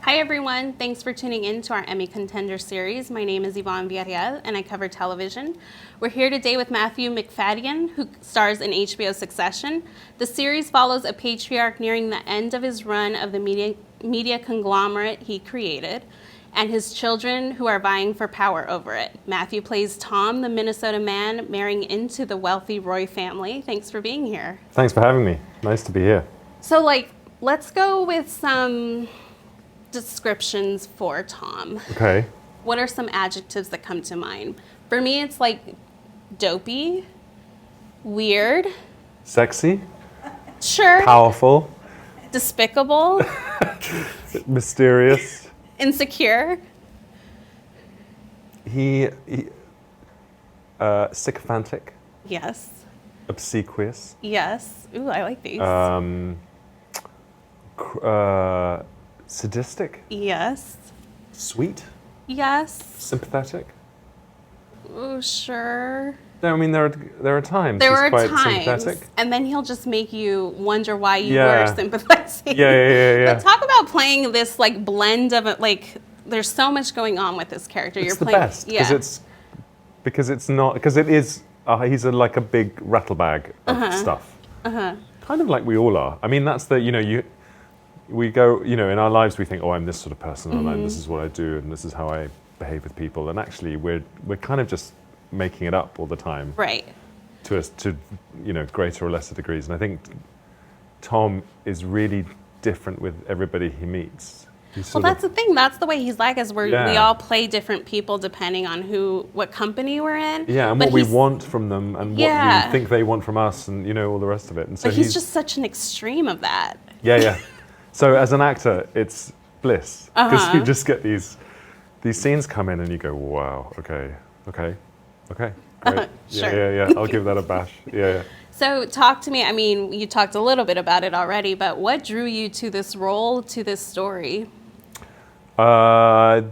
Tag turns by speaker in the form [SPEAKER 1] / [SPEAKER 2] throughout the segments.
[SPEAKER 1] Hi everyone, thanks for tuning in to our Emmy Contender series. My name is Yvonne Villareal and I cover television. We're here today with Matthew Macfadyen, who stars in HBO Succession. The series follows a patriarch nearing the end of his run of the media conglomerate he created, and his children who are vying for power over it. Matthew plays Tom, the Minnesota man marrying into the wealthy Roy family. Thanks for being here.
[SPEAKER 2] Thanks for having me. Nice to be here.
[SPEAKER 1] So let's go with some descriptions for Tom.
[SPEAKER 2] Okay.
[SPEAKER 1] What are some adjectives that come to mind? For me, it's like dopey, weird,
[SPEAKER 2] Sexy,
[SPEAKER 1] sure,
[SPEAKER 2] powerful,
[SPEAKER 1] despicable,
[SPEAKER 2] mysterious.
[SPEAKER 1] insecure,
[SPEAKER 2] Sycophantic,
[SPEAKER 1] yes,
[SPEAKER 2] obsequious,
[SPEAKER 1] yes. Ooh, I like these.
[SPEAKER 2] sadistic,
[SPEAKER 1] Yes,
[SPEAKER 2] sweet,
[SPEAKER 1] yes.
[SPEAKER 2] sympathetic.
[SPEAKER 1] Ooh, sure.
[SPEAKER 2] No, I mean there are times
[SPEAKER 1] There
[SPEAKER 2] he's
[SPEAKER 1] are
[SPEAKER 2] quite
[SPEAKER 1] times,
[SPEAKER 2] sympathetic.
[SPEAKER 1] and then he'll just make you wonder why you
[SPEAKER 2] Yeah.
[SPEAKER 1] were sympathizing.
[SPEAKER 2] Yeah.
[SPEAKER 1] But talk about playing this blend of it. There's so much going on with this character.
[SPEAKER 2] It's
[SPEAKER 1] You're
[SPEAKER 2] the
[SPEAKER 1] playing,
[SPEAKER 2] best
[SPEAKER 1] yeah.
[SPEAKER 2] because it is he's like a big rattle bag of stuff. Kind of like we all are. I mean that's we go, in our lives we think, oh, I'm this sort of person, and this is what I do, and this is how I behave with people, and actually we're kind of just making it up all the time,
[SPEAKER 1] Right.
[SPEAKER 2] to greater or lesser degrees. And I think Tom is really different with everybody he meets.
[SPEAKER 1] Well, that's the thing. That's the way he's like, is we
[SPEAKER 2] Yeah.
[SPEAKER 1] all play different people depending on what company we're in.
[SPEAKER 2] Yeah, and
[SPEAKER 1] But
[SPEAKER 2] what we
[SPEAKER 1] he's-
[SPEAKER 2] want from them, and what
[SPEAKER 1] Yeah.
[SPEAKER 2] we think they want from us, and all the rest of it. And so
[SPEAKER 1] But he's just such an extreme of that.
[SPEAKER 2] Yeah. So as an actor, it's bliss because you just get these scenes come in, and you go, wow, okay, great.
[SPEAKER 1] Sure.
[SPEAKER 2] Yeah. I'll give that a bash. Yeah.
[SPEAKER 1] So talk to me. I mean, you talked a little bit about it already, but what drew you to this role, to this story?
[SPEAKER 2] Lots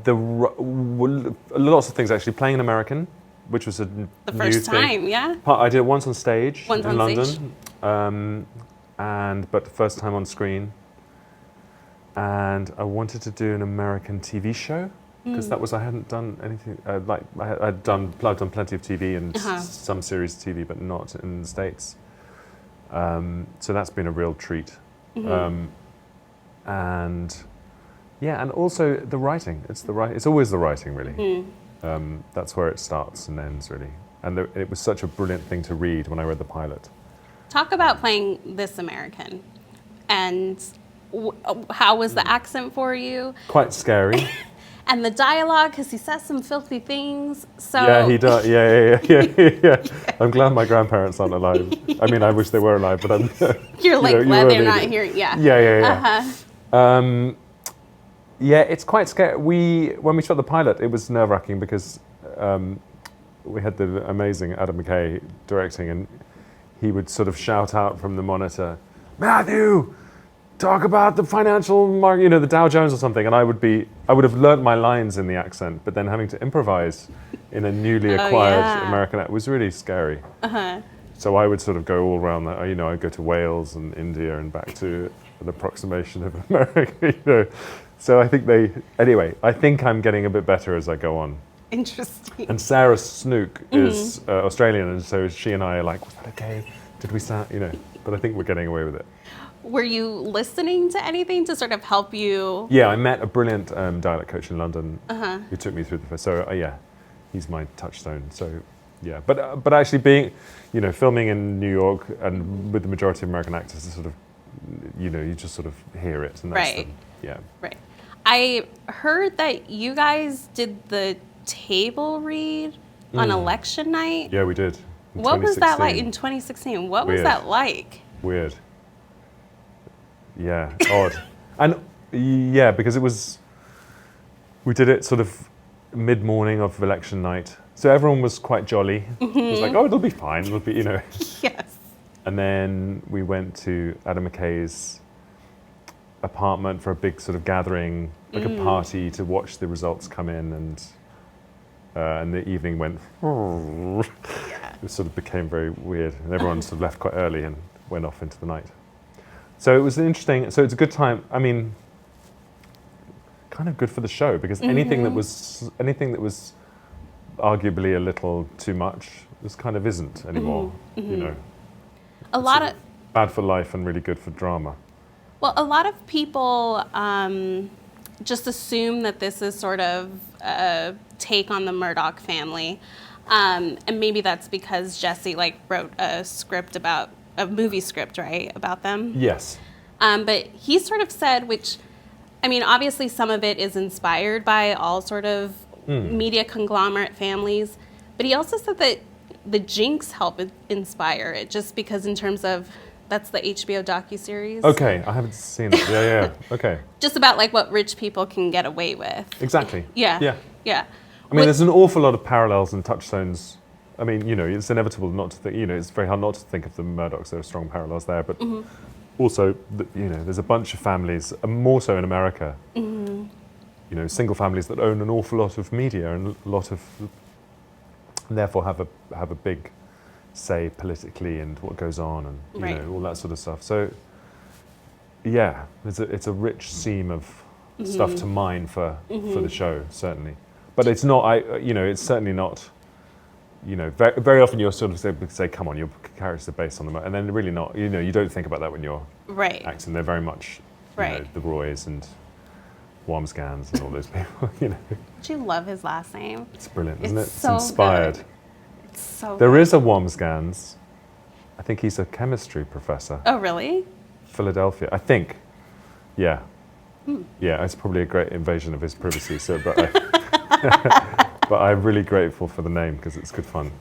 [SPEAKER 2] of things actually. Playing an American, which was
[SPEAKER 1] The
[SPEAKER 2] new
[SPEAKER 1] first
[SPEAKER 2] thing.
[SPEAKER 1] time, yeah?
[SPEAKER 2] I did it once on stage
[SPEAKER 1] Once
[SPEAKER 2] in
[SPEAKER 1] on
[SPEAKER 2] London,
[SPEAKER 1] stage.
[SPEAKER 2] but the first time on screen. And I wanted to do an American TV show because I hadn't done anything I've done plenty of TV and some series of TV, but not in the States. So that's been a real treat. And also the writing. It's always the writing, really. That's where it starts and ends, really. And it was such a brilliant thing to read when I read the pilot.
[SPEAKER 1] Talk about playing this American, and how was the accent for you?
[SPEAKER 2] Quite scary.
[SPEAKER 1] And the dialogue, because he says some filthy things. So
[SPEAKER 2] Yeah, he does. Yeah. I'm glad my grandparents aren't alive. I mean, I wish they were alive, but I'm.
[SPEAKER 1] You're glad
[SPEAKER 2] you know
[SPEAKER 1] they're
[SPEAKER 2] what I
[SPEAKER 1] not
[SPEAKER 2] mean.
[SPEAKER 1] here. Yeah.
[SPEAKER 2] Yeah. It's quite scary. When we shot the pilot, it was nerve-wracking because we had the amazing Adam McKay directing, and he would sort of shout out from the monitor, "Matthew, talk about the financial market, the Dow Jones or something," and I would have learnt my lines in the accent, but then having to improvise in a newly acquired American accent was really scary. So I would sort of go all around that. I'd go to Wales and India and back to an approximation of America. So I think I think I'm getting a bit better as I go on.
[SPEAKER 1] Interesting.
[SPEAKER 2] And Sarah Snook is Australian, and so she and I are like, was that okay? Did we sound, But I think we're getting away with it.
[SPEAKER 1] Were you listening to anything to sort of help you?
[SPEAKER 2] Yeah, I met a brilliant dialect coach in London who took me through the first. So he's my touchstone. So yeah, but actually being, filming in New York and with the majority of American actors, is sort of, you just sort of hear it, and that's
[SPEAKER 1] Right. Right. I heard that you guys did the table read on election night.
[SPEAKER 2] Yeah, we did.
[SPEAKER 1] What was that like in 2016? What was that like?
[SPEAKER 2] Weird. Yeah, odd. And yeah, because we did it sort of mid-morning of election night. So everyone was quite jolly. It was like, oh, it'll be fine. It'll be,
[SPEAKER 1] Yes.
[SPEAKER 2] And then we went to Adam McKay's apartment for a big sort of gathering, like a party to watch the results come in, and the evening went. It sort of became very weird, and everyone sort of left quite early and went off into the night. So it was interesting. So it's a good time. I mean, kind of good for the show, because anything that was arguably a little too much, this kind of isn't anymore. You know,
[SPEAKER 1] A lot of
[SPEAKER 2] bad for life and really good for drama.
[SPEAKER 1] Well, a lot of people just assume that this is sort of a take on the Murdoch family. And maybe that's because Jesse wrote a movie script, right, about them?
[SPEAKER 2] Yes.
[SPEAKER 1] But he sort of said, which, I mean, obviously some of it is inspired by all sort of media conglomerate families, but he also said that the Jinx help inspire it, just because in terms of, that's the HBO docuseries.
[SPEAKER 2] Okay, I haven't seen it. Yeah, okay.
[SPEAKER 1] Just about what rich people can get away with.
[SPEAKER 2] Exactly.
[SPEAKER 1] Yeah.
[SPEAKER 2] I mean, there's an awful lot of parallels and touchstones. I mean, it's inevitable not to think, it's very hard not to think of the Murdochs. There are strong parallels there, but also, there's a bunch of families, more so in America, single families that own an awful lot of media and therefore have a big say politically and what goes on and all that sort of stuff. So yeah, it's a rich seam of stuff to mine for the show, certainly. But it's not. It's certainly not. Very, very often you're sort of say, come on, your characters are based on them, and then really not. You don't think about that when you're acting. They're very much the Roys and Wamsgans and all those people.
[SPEAKER 1] Do you love his last name?
[SPEAKER 2] It's brilliant, isn't it? It's
[SPEAKER 1] so
[SPEAKER 2] inspired.
[SPEAKER 1] Good. It's so
[SPEAKER 2] There
[SPEAKER 1] good.
[SPEAKER 2] is a Wamsgans. I think he's a chemistry professor.
[SPEAKER 1] Oh, really?
[SPEAKER 2] Philadelphia, I think. Yeah. Yeah, it's probably a great invasion of his privacy. But I'm really grateful for the name because it's good fun.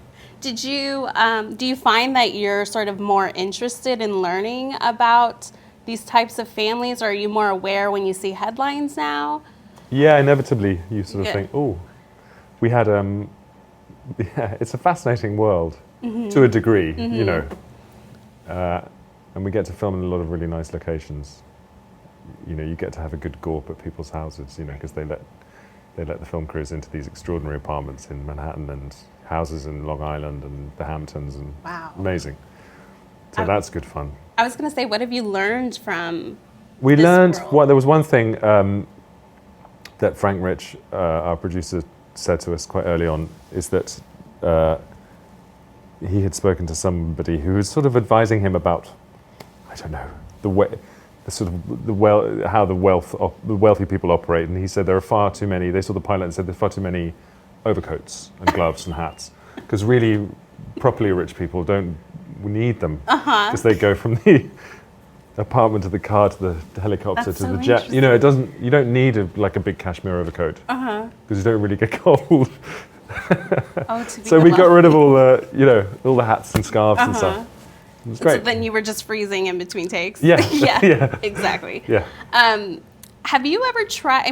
[SPEAKER 1] Do you find that you're sort of more interested in learning about these types of families, or are you more aware when you see headlines now?
[SPEAKER 2] Yeah, inevitably you sort of think, oh, we had it's a fascinating world to a degree, and we get to film in a lot of really nice locations. You get to have a good gawp at people's houses, because they let the film crews into these extraordinary apartments in Manhattan and houses in Long Island and the Hamptons, and amazing. So that's good fun.
[SPEAKER 1] I was going to say, what have you learned from
[SPEAKER 2] We
[SPEAKER 1] this
[SPEAKER 2] learned,
[SPEAKER 1] world?
[SPEAKER 2] there was one thing that Frank Rich, our producer, said to us quite early on, is that he had spoken to somebody who was sort of advising him about, I don't know, how the wealthy people operate, and he said there are far too many. They saw the pilot and said there are far too many overcoats and gloves and hats, because really, properly rich people don't need them, because they go from the apartment to the car to the helicopter to the jet. It doesn't. You don't need a big cashmere overcoat, because you don't really get cold. So we got rid of all the hats and scarves and stuff. It was great.
[SPEAKER 1] So then you were just freezing in between takes?
[SPEAKER 2] Yeah.
[SPEAKER 1] Yeah, exactly.
[SPEAKER 2] Yeah.
[SPEAKER 1] Have you ever tried,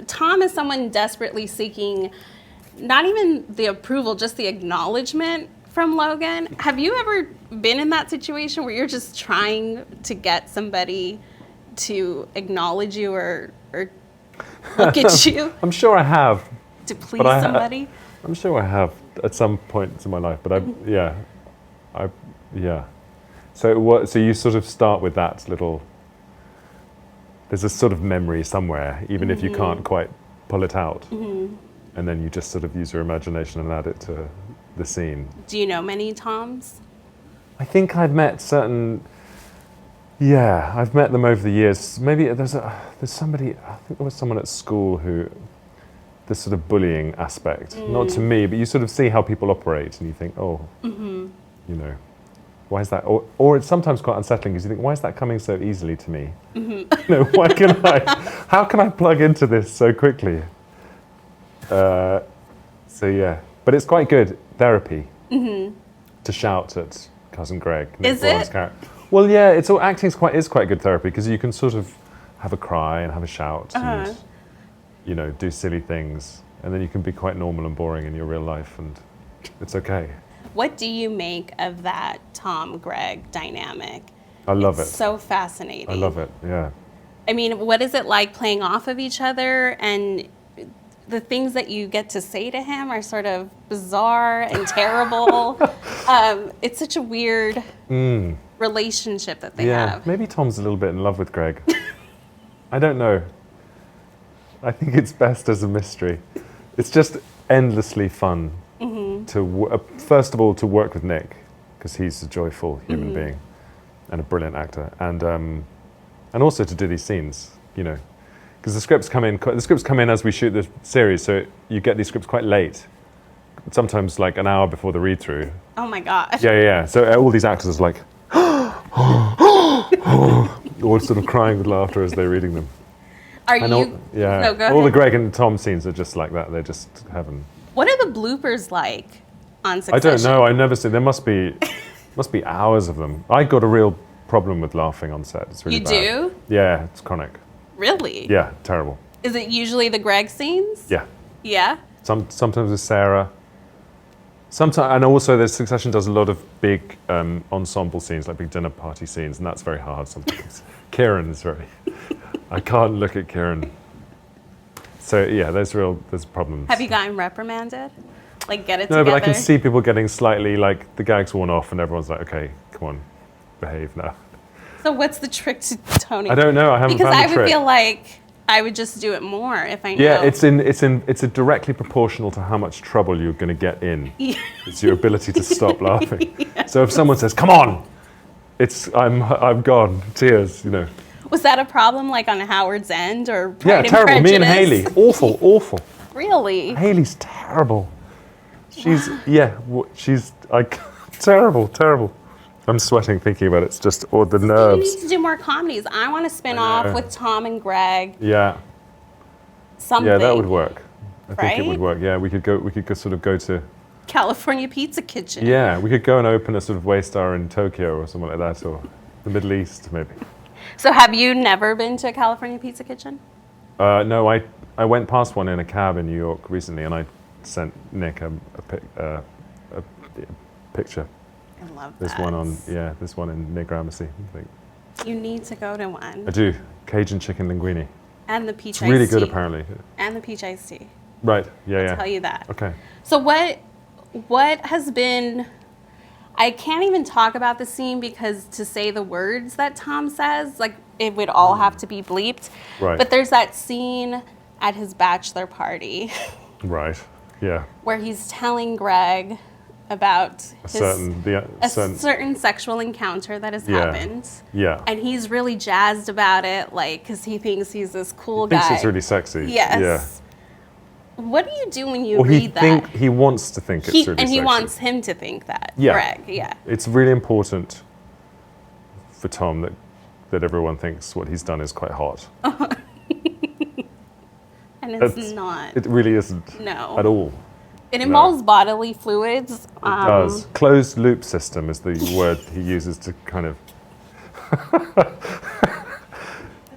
[SPEAKER 1] Tom is someone desperately seeking not even the approval, just the acknowledgement from Logan. Have you ever been in that situation where you're just trying to get somebody to acknowledge you or look at you?
[SPEAKER 2] I'm sure I have.
[SPEAKER 1] To please somebody?
[SPEAKER 2] I'm sure I have at some point in my life, but yeah. So you sort of start with that little. There's a sort of memory somewhere, even if you can't quite pull it out, and then you just sort of use your imagination and add it to the scene.
[SPEAKER 1] Do you know many Toms?
[SPEAKER 2] I think I've met certain. Yeah, I've met them over the years. Maybe there's somebody. I think there was someone at school who. This sort of bullying aspect, not to me, but you sort of see how people operate, and you think, why is that? Or it's sometimes quite unsettling because you think, why is that coming so easily to me? Why can how can I plug into this so quickly? So yeah, but it's quite good therapy to shout at cousin Greg.
[SPEAKER 1] Is it?
[SPEAKER 2] Well, yeah, acting is quite good therapy because you can sort of have a cry and have a shout and do silly things, and then you can be quite normal and boring in your real life, and it's okay.
[SPEAKER 1] What do you make of that Tom-Greg dynamic?
[SPEAKER 2] I love it.
[SPEAKER 1] It's so fascinating.
[SPEAKER 2] I love it, yeah.
[SPEAKER 1] What is it like playing off of each other, and the things that you get to say to him are sort of bizarre and terrible. It's such a weird relationship that they have.
[SPEAKER 2] Maybe Tom's a little bit in love with Greg. I don't know. I think it's best as a mystery. It's just endlessly fun to, first of all, to work with Nick, because he's a joyful human being and a brilliant actor, and also to do these scenes, you know, because the scripts come in as we shoot the series, so you get these scripts quite late, sometimes like an hour before the read-through.
[SPEAKER 1] Oh my gosh.
[SPEAKER 2] Yeah. So all these actors are like, all sort of crying with laughter as they're reading them.
[SPEAKER 1] Are
[SPEAKER 2] And
[SPEAKER 1] you? No, go
[SPEAKER 2] all the
[SPEAKER 1] ahead.
[SPEAKER 2] Greg and Tom scenes are just like that. They're just heaven.
[SPEAKER 1] What are the bloopers like on Succession?
[SPEAKER 2] I don't know. I've never seen. There must be hours of them. I got a real problem with laughing on set. It's really
[SPEAKER 1] You
[SPEAKER 2] bad.
[SPEAKER 1] do?
[SPEAKER 2] Yeah, it's chronic.
[SPEAKER 1] Really?
[SPEAKER 2] Yeah, terrible.
[SPEAKER 1] Is it usually the Greg scenes?
[SPEAKER 2] Yeah.
[SPEAKER 1] Yeah?
[SPEAKER 2] Sometimes with Sarah. Sometimes, and also the Succession does a lot of big ensemble scenes, like big dinner party scenes, and that's very hard sometimes. Kieran is very. I can't look at Kieran. So yeah, there's problems.
[SPEAKER 1] Have you gotten reprimanded? Like, get it
[SPEAKER 2] No,
[SPEAKER 1] together?
[SPEAKER 2] but I can see people getting slightly, like, the gag's worn off and everyone's like, okay, come on, behave now.
[SPEAKER 1] So what's the trick to toning?
[SPEAKER 2] I don't know, I haven't
[SPEAKER 1] Because
[SPEAKER 2] found
[SPEAKER 1] I
[SPEAKER 2] the
[SPEAKER 1] would
[SPEAKER 2] trick.
[SPEAKER 1] feel like I would just do it more if I know.
[SPEAKER 2] Yeah, it's directly proportional to how much trouble you're going to get in.
[SPEAKER 1] Yeah.
[SPEAKER 2] It's your ability to stop laughing. So if someone says, come on, I'm gone, tears, you know.
[SPEAKER 1] Was that a problem, like, on Howard's End or Pride
[SPEAKER 2] Yeah,
[SPEAKER 1] and
[SPEAKER 2] terrible. Me and
[SPEAKER 1] Prejudice?
[SPEAKER 2] Hayley, awful.
[SPEAKER 1] Really?
[SPEAKER 2] Hayley's terrible. She's terrible. I'm sweating thinking about it. It's just, or the
[SPEAKER 1] You
[SPEAKER 2] nerves.
[SPEAKER 1] need to do more comedies. I want to spin
[SPEAKER 2] I
[SPEAKER 1] off
[SPEAKER 2] know.
[SPEAKER 1] with Tom and Greg.
[SPEAKER 2] Yeah,
[SPEAKER 1] Something.
[SPEAKER 2] yeah, that would work. I think it
[SPEAKER 1] Right?
[SPEAKER 2] would work. Yeah, we could sort of go to.
[SPEAKER 1] California Pizza Kitchen.
[SPEAKER 2] Yeah, we could go and open a sort of Waystar in Tokyo or something like that, or the Middle East maybe.
[SPEAKER 1] So have you never been to a California Pizza Kitchen?
[SPEAKER 2] No, I went past one in a cab in New York recently, and I sent Nick a picture.
[SPEAKER 1] I love
[SPEAKER 2] This
[SPEAKER 1] that.
[SPEAKER 2] this one in Near Gramercy. I think.
[SPEAKER 1] You need to go to one.
[SPEAKER 2] I do. Cajun chicken linguine.
[SPEAKER 1] And the peach
[SPEAKER 2] It's
[SPEAKER 1] iced
[SPEAKER 2] really good,
[SPEAKER 1] tea.
[SPEAKER 2] apparently.
[SPEAKER 1] And the peach iced tea.
[SPEAKER 2] Right. Yeah.
[SPEAKER 1] Tell you that.
[SPEAKER 2] Okay.
[SPEAKER 1] So what has been, I can't even talk about the scene because to say the words that Tom says, like, it would all have to be bleeped.
[SPEAKER 2] Right.
[SPEAKER 1] But there's that scene at his bachelor party
[SPEAKER 2] Right. Yeah.
[SPEAKER 1] where he's telling Greg about
[SPEAKER 2] A certain
[SPEAKER 1] sexual encounter that has
[SPEAKER 2] Yeah.
[SPEAKER 1] happened.
[SPEAKER 2] Yeah.
[SPEAKER 1] And he's really jazzed about it, like, because he thinks he's this cool
[SPEAKER 2] Thinks
[SPEAKER 1] guy.
[SPEAKER 2] it's really sexy.
[SPEAKER 1] Yes.
[SPEAKER 2] Yeah.
[SPEAKER 1] What do you do when you
[SPEAKER 2] Well,
[SPEAKER 1] read that?
[SPEAKER 2] he wants to think it's really
[SPEAKER 1] And he
[SPEAKER 2] sexy.
[SPEAKER 1] wants him to think that.
[SPEAKER 2] Yeah.
[SPEAKER 1] Greg, yeah.
[SPEAKER 2] It's really important for Tom that everyone thinks what he's done is quite hot.
[SPEAKER 1] And it's not.
[SPEAKER 2] It really isn't.
[SPEAKER 1] No.
[SPEAKER 2] At all.
[SPEAKER 1] It involves bodily fluids.
[SPEAKER 2] It does. Closed loop system is the word he uses to kind of.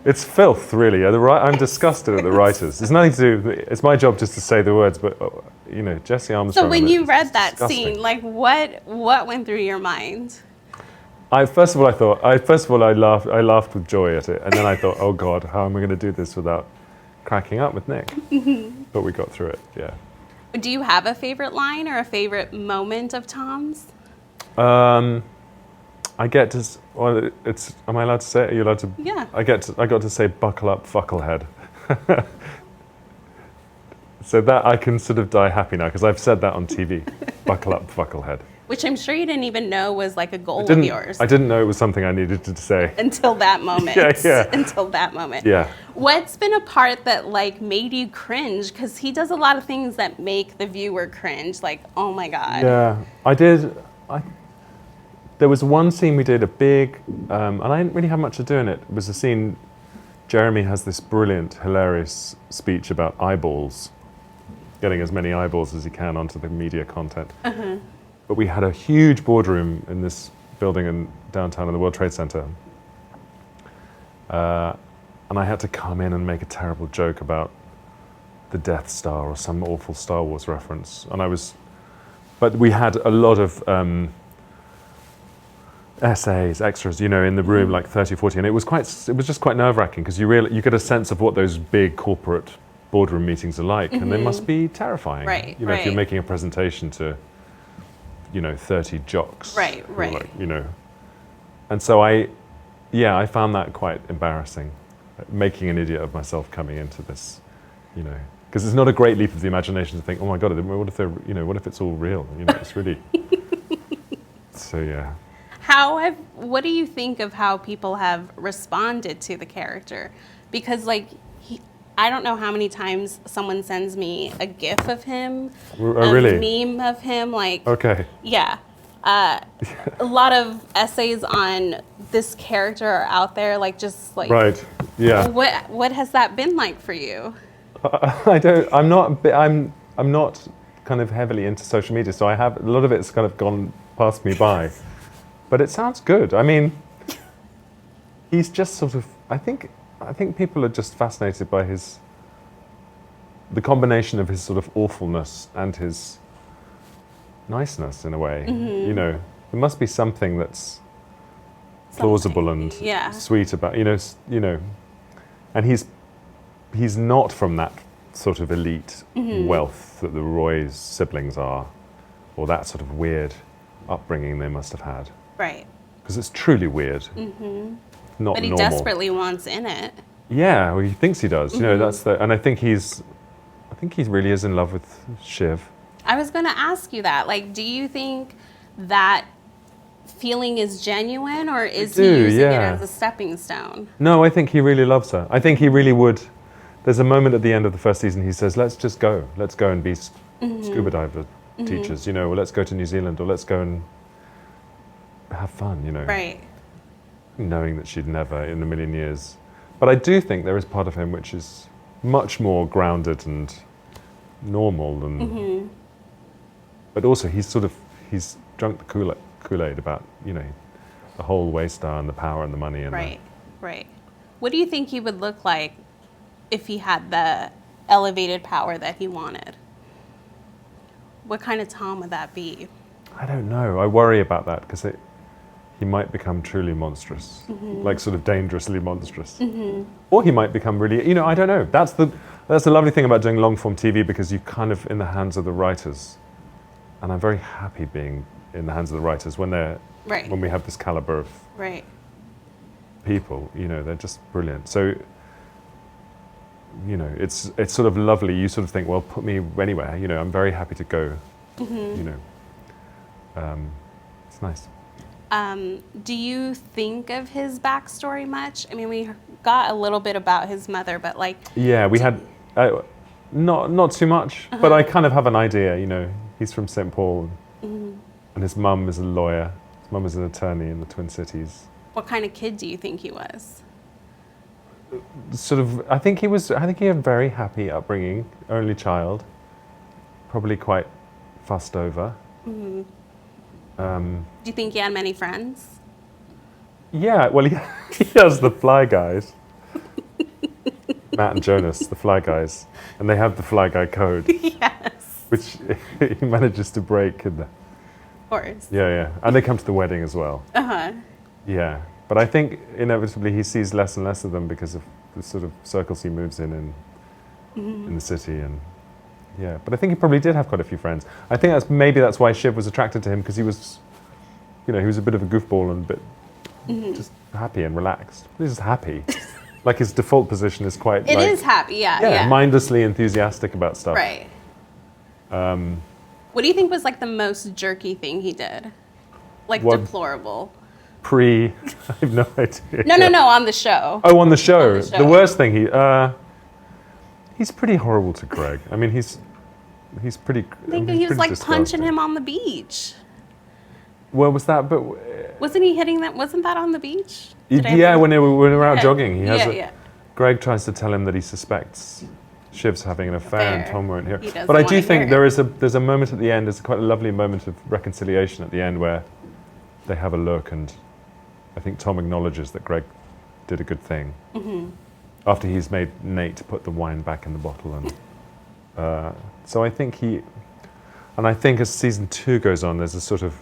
[SPEAKER 2] It's filth, really. I'm disgusted at the writers. It's nothing to do. It's my job just to say the words, but you know, Jesse Armstrong.
[SPEAKER 1] So when you read
[SPEAKER 2] it's
[SPEAKER 1] that
[SPEAKER 2] disgusting.
[SPEAKER 1] scene, like what went through your mind?
[SPEAKER 2] First of all, I laughed with joy at it, and then I thought, oh God, how am I going to do this without cracking up with Nick? But we got through it. Yeah.
[SPEAKER 1] Do you have a favorite line or a favorite moment of Tom's?
[SPEAKER 2] I get to. Well, it's. Am I allowed to say it? Are you allowed to?
[SPEAKER 1] Yeah.
[SPEAKER 2] I got to say, "Buckle up, fucklehead." So that I can sort of die happy now because I've said that on TV. Buckle up, fucklehead.
[SPEAKER 1] Which I'm sure you didn't even know was like a goal of yours.
[SPEAKER 2] I didn't know it was something I needed to say.
[SPEAKER 1] Until that moment.
[SPEAKER 2] Yeah.
[SPEAKER 1] Until that moment.
[SPEAKER 2] Yeah.
[SPEAKER 1] What's been a part that like made you cringe? Because he does a lot of things that make the viewer cringe. Like, oh my God.
[SPEAKER 2] Yeah, I did. There was one scene we did, a big, and I didn't really have much to do in it. It was a scene, Jeremy has this brilliant, hilarious speech about eyeballs, getting as many eyeballs as he can onto the media content. But we had a huge boardroom in this building in downtown in the World Trade Center. And I had to come in and make a terrible joke about the Death Star or some awful Star Wars reference. But we had a lot of essays, extras, you know, in the room, like 30, 40, and it was just quite nerve-wracking because you get a sense of what those big corporate boardroom meetings are like, and they must be terrifying.
[SPEAKER 1] Right,
[SPEAKER 2] you know, if you're
[SPEAKER 1] right.
[SPEAKER 2] making a presentation to, 30 jocks.
[SPEAKER 1] Right,
[SPEAKER 2] who are
[SPEAKER 1] right.
[SPEAKER 2] like, and so I found that quite embarrassing, making an idiot of myself coming into this you know, because it's not a great leap of the imagination to think, oh my God, what if they're, you know, what if it's all real? You know, it's really. So yeah.
[SPEAKER 1] What do you think of how people have responded to the character? Because like, I don't know how many times someone sends me a GIF of him,
[SPEAKER 2] Oh, really?
[SPEAKER 1] a meme of him, like,
[SPEAKER 2] Okay.
[SPEAKER 1] yeah. A lot of essays on this character are out there, like just like.
[SPEAKER 2] Right. Yeah.
[SPEAKER 1] What has that been like for you?
[SPEAKER 2] I'm not kind of heavily into social media, so I have a lot of it's kind of gone past me by. But it sounds good. I mean, he's just sort of. I think people are just fascinated by the combination of his sort of awfulness and his niceness in a way.
[SPEAKER 1] Mm-hmm.
[SPEAKER 2] You know, there must be something that's plausible and sweet about you know, and he's not from that sort of elite wealth that the Roy's siblings are, or that sort of weird upbringing they must have had.
[SPEAKER 1] Right.
[SPEAKER 2] Because it's truly weird. Not
[SPEAKER 1] but he
[SPEAKER 2] normal.
[SPEAKER 1] desperately wants in it.
[SPEAKER 2] Yeah, well, he thinks he does. You know, and I think he really is in love with Shiv.
[SPEAKER 1] I was going to ask you that. Like, do you think that feeling is genuine, or is he using it as a stepping stone?
[SPEAKER 2] No, I think he really loves her. I think he really would. There's a moment at the end of the first season. He says, "Let's just go. Let's go and be scuba diver teachers. You know, or let's go to New Zealand, or let's go and have fun." You know,
[SPEAKER 1] right?
[SPEAKER 2] Knowing that she'd never in a million years. But I do think there is part of him which is much more grounded and normal, and but also he's drunk the Kool-Aid about, you know, the whole Waystar and the power and the money and
[SPEAKER 1] right. What do you think he would look like if he had the elevated power that he wanted? What kind of Tom would that be?
[SPEAKER 2] I don't know. I worry about that because he might become truly monstrous, like sort of dangerously monstrous, or he might become really, you know, I don't know. That's the lovely thing about doing long form TV, because you're kind of in the hands of the writers, and I'm very happy being in the hands of the writers when we have this caliber of people. You know, they're just brilliant. So, you know, it's sort of lovely. You sort of think, well, put me anywhere. You know, I'm very happy to go. You know, it's nice.
[SPEAKER 1] Do you think of his backstory much? I mean, we got a little bit about his mother, but like...
[SPEAKER 2] Yeah, we had... not too much, but I kind of have an idea, you know. He's from St. Paul, and his mum is a lawyer. His mum is an attorney in the Twin Cities.
[SPEAKER 1] What kind of kid do you think he was?
[SPEAKER 2] Sort of, I think he had a very happy upbringing, only child, probably quite fussed over.
[SPEAKER 1] Do you think he had many friends?
[SPEAKER 2] Yeah, well, he has the Fly Guys. Matt and Jonas, the Fly Guys. And they have the Fly Guy code.
[SPEAKER 1] Yes.
[SPEAKER 2] Which he manages to break.
[SPEAKER 1] Of course.
[SPEAKER 2] Yeah. And they come to the wedding as well. Yeah. But I think inevitably he sees less and less of them because of the sort of circles he moves in the city. And yeah, but I think he probably did have quite a few friends. I think that's why Shiv was attracted to him, because he was, you know, he was a bit of a goofball and a bit just happy and relaxed. He's just happy. Like his default position is quite.
[SPEAKER 1] It is happy, yeah.
[SPEAKER 2] Mindlessly enthusiastic about stuff.
[SPEAKER 1] Right. What do you think was like the most jerky thing he did? Like deplorable.
[SPEAKER 2] I have no idea.
[SPEAKER 1] No, on the show.
[SPEAKER 2] Oh, on the show. The worst thing he's pretty horrible to Greg. I mean, he's pretty.
[SPEAKER 1] I think he was like punching him on the beach.
[SPEAKER 2] Where was that? But
[SPEAKER 1] wasn't he hitting that? Wasn't that on the beach?
[SPEAKER 2] Yeah, when they were out jogging, Greg tries to tell him that he suspects Shiv's having an affair, and Tom won't hear. But I do think there's a moment at the end. There's quite a lovely moment of reconciliation at the end where they have a look, and I think Tom acknowledges that Greg did a good thing after he's made Nate put the wine back in the bottle, and so I think as season 2 goes on, there's a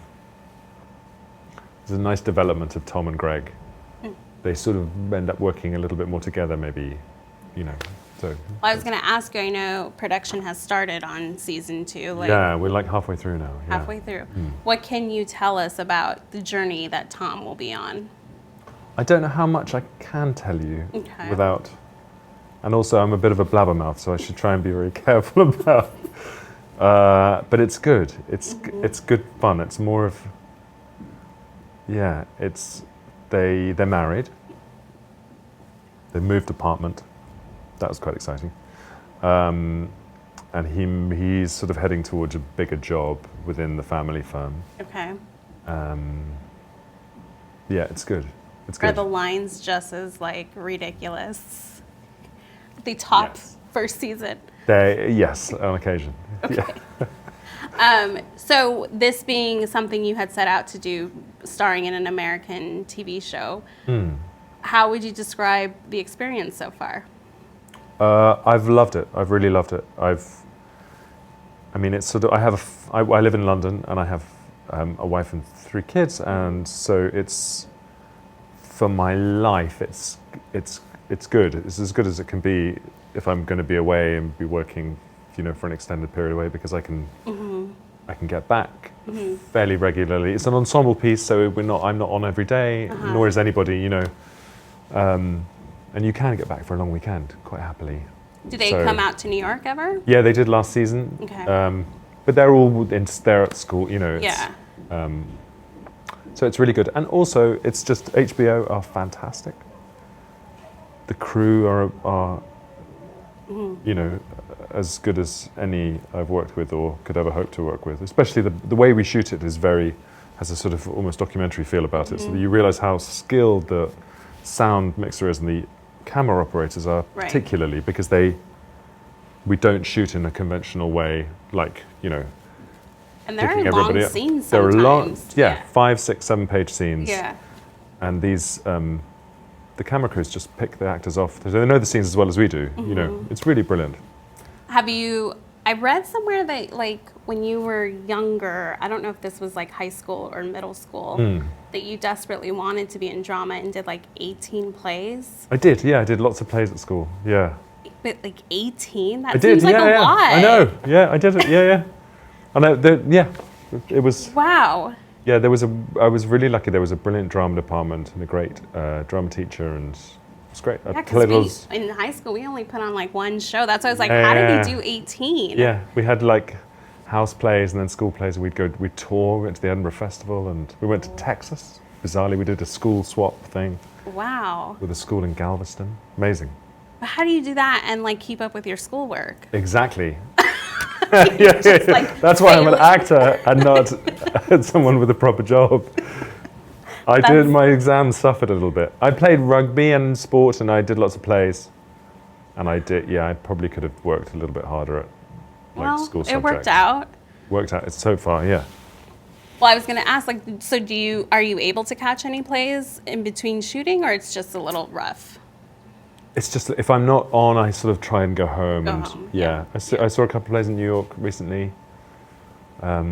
[SPEAKER 2] nice development of Tom and Greg. They sort of end up working a little bit more together, maybe, you know. So.
[SPEAKER 1] Well, I was going to ask you. I know production has started on season 2.
[SPEAKER 2] Yeah, we're like halfway through now. Yeah.
[SPEAKER 1] Halfway through. What can you tell us about the journey that Tom will be on?
[SPEAKER 2] I don't know how much I can tell you without And also, I'm a bit of a blabbermouth, so I should try and be very careful about. But it's good. It's good fun. It's more of, yeah. They're married. They moved apartment. That was quite exciting. And he's sort of heading towards a bigger job within the family firm.
[SPEAKER 1] Okay.
[SPEAKER 2] Yeah, it's good. It's
[SPEAKER 1] Are
[SPEAKER 2] good.
[SPEAKER 1] the lines just as like ridiculous? The top first season.
[SPEAKER 2] Yes, on occasion.
[SPEAKER 1] Okay.
[SPEAKER 2] Yeah.
[SPEAKER 1] So this being something you had set out to do, starring in an American TV show, how would you describe the experience so far?
[SPEAKER 2] I've loved it. I've really loved it. I mean, it's sort of. I live in London, and I have a wife and 3 kids, and so it's for my life. It's good. It's as good as it can be if I'm going to be away and be working, for an extended period away, because I can get back fairly regularly. It's an ensemble piece, so I'm not on every day, nor is anybody, and you can get back for a long weekend quite happily.
[SPEAKER 1] Do they come out to New York ever?
[SPEAKER 2] Yeah, they did last season.
[SPEAKER 1] Okay.
[SPEAKER 2] But they're all they're at school,
[SPEAKER 1] Yeah.
[SPEAKER 2] So it's really good. And also, it's just HBO are fantastic. The crew are as good as any I've worked with or could ever hope to work with. Especially the way we shoot it has a sort of almost documentary feel about it. So that you realise how skilled the sound mixer is and the camera operators are, particularly because we don't shoot in a conventional way, like,
[SPEAKER 1] And there are
[SPEAKER 2] picking
[SPEAKER 1] long
[SPEAKER 2] everybody up.
[SPEAKER 1] scenes
[SPEAKER 2] There are
[SPEAKER 1] sometimes.
[SPEAKER 2] long, 5, 6, 7-page scenes.
[SPEAKER 1] Yeah.
[SPEAKER 2] And these, the camera crews just pick the actors off. They know the scenes as well as we do. It's really brilliant.
[SPEAKER 1] I read somewhere that, like, when you were younger, I don't know if this was like high school or middle school, that you desperately wanted to be in drama and did like 18 plays.
[SPEAKER 2] I did, yeah. I did lots of plays at school, yeah.
[SPEAKER 1] But like 18? That
[SPEAKER 2] I did,
[SPEAKER 1] seems like a lot.
[SPEAKER 2] I know, yeah, I did it, yeah. I know, it was...
[SPEAKER 1] Wow.
[SPEAKER 2] Yeah, I was really lucky. There was a brilliant drama department and a great drama teacher, and it was great.
[SPEAKER 1] Yeah, because in high school, we only put on like one show. That's why I was like, how did he do 18?
[SPEAKER 2] Yeah, we had like house plays and then school plays, and we'd tour, we went to the Edinburgh Festival, and we went to Texas. Bizarrely, we did a school swap thing.
[SPEAKER 1] Wow.
[SPEAKER 2] With a school in Galveston. Amazing.
[SPEAKER 1] But how do you do that and like keep up with your schoolwork?
[SPEAKER 2] Exactly.
[SPEAKER 1] Like,
[SPEAKER 2] that's why I'm an actor and not someone with a proper job. My exams suffered a little bit. I played rugby and sport, and I did lots of plays. And I probably could have worked a little bit harder at school subjects.
[SPEAKER 1] It worked out.
[SPEAKER 2] Worked out, so far, yeah.
[SPEAKER 1] Well, I was going to ask, like, so are you able to catch any plays in between shooting, or it's just a little rough?
[SPEAKER 2] It's just, if I'm not on, I sort of try and go home.
[SPEAKER 1] Yeah.
[SPEAKER 2] I saw a couple of plays in New York recently. I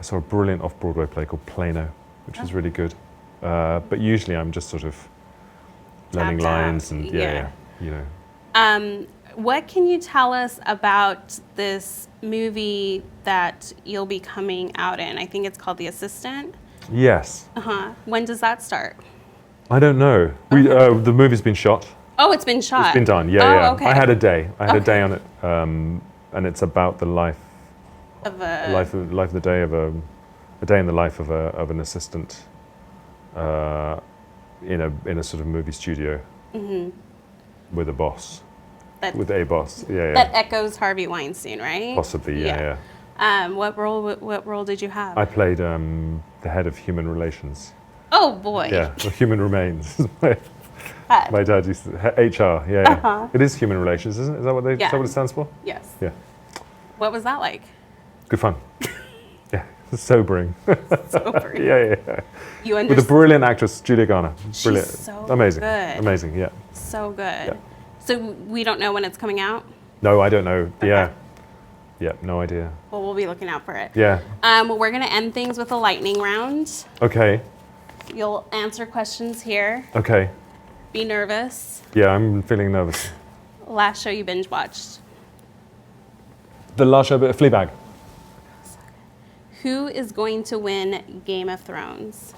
[SPEAKER 2] saw a brilliant off-Broadway play called Plano, which was really good. But usually I'm just sort of learning lines and
[SPEAKER 1] What can you tell us about this movie that you'll be coming out in? I think it's called The Assistant.
[SPEAKER 2] Yes.
[SPEAKER 1] When does that start?
[SPEAKER 2] I don't know. The movie's been shot.
[SPEAKER 1] Oh, it's been shot.
[SPEAKER 2] It's been done. Yeah.
[SPEAKER 1] Okay.
[SPEAKER 2] I had a day. A day on it, and it's about the life
[SPEAKER 1] of
[SPEAKER 2] the day of a day in the life of an assistant in a sort of movie studio with a boss. With a boss. Yeah.
[SPEAKER 1] That echoes Harvey Weinstein, right?
[SPEAKER 2] Possibly. Yeah.
[SPEAKER 1] What role did you have?
[SPEAKER 2] I played the head of human relations.
[SPEAKER 1] Oh boy.
[SPEAKER 2] Yeah, or human remains. My dad used to, HR. Yeah. It is human relations, isn't it? Is that what it stands for?
[SPEAKER 1] Yes.
[SPEAKER 2] Yeah.
[SPEAKER 1] What was that like?
[SPEAKER 2] Good fun. Yeah, sobering.
[SPEAKER 1] Sobering.
[SPEAKER 2] Yeah.
[SPEAKER 1] You understand?
[SPEAKER 2] With a brilliant actress, Julia Garner. Brilliant.
[SPEAKER 1] She's so
[SPEAKER 2] amazing.
[SPEAKER 1] good.
[SPEAKER 2] Amazing. Yeah.
[SPEAKER 1] So good.
[SPEAKER 2] Yeah.
[SPEAKER 1] So we don't know when it's coming out?
[SPEAKER 2] No, I don't know.
[SPEAKER 1] Okay.
[SPEAKER 2] Yeah. Yeah, no idea.
[SPEAKER 1] Well, we'll be looking out for it.
[SPEAKER 2] Yeah.
[SPEAKER 1] Well, we're going to end things with a lightning round.
[SPEAKER 2] Okay.
[SPEAKER 1] You'll answer questions here.
[SPEAKER 2] Okay.
[SPEAKER 1] Be nervous.
[SPEAKER 2] Yeah, I'm feeling nervous.
[SPEAKER 1] Last show you binge watched?
[SPEAKER 2] The last show, Fleabag.
[SPEAKER 1] Who is going to win Game of Thrones?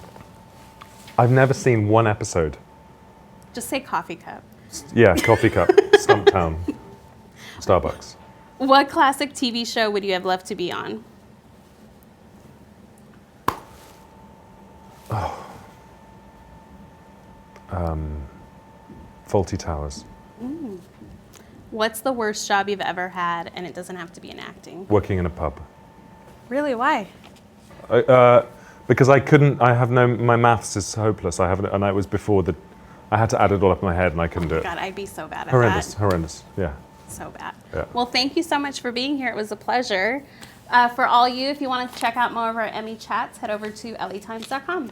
[SPEAKER 2] I've never seen one episode.
[SPEAKER 1] Just say coffee cup.
[SPEAKER 2] Yeah, coffee cup, Stumptown, Starbucks.
[SPEAKER 1] What classic TV show would you have loved to be on?
[SPEAKER 2] Faulty Towers.
[SPEAKER 1] What's the worst job you've ever had, and it doesn't have to be in acting?
[SPEAKER 2] Working in a pub.
[SPEAKER 1] Really, why?
[SPEAKER 2] Because I couldn't, my maths is hopeless. And it was before I had to add it all up in my head and I couldn't do it.
[SPEAKER 1] God, I'd be so bad at
[SPEAKER 2] Horrendous, yeah.
[SPEAKER 1] So bad.
[SPEAKER 2] Yeah.
[SPEAKER 1] Well, thank you so much for being here. It was a pleasure. For all you, if you want to check out more of our Emmy chats, head over to latimes.com.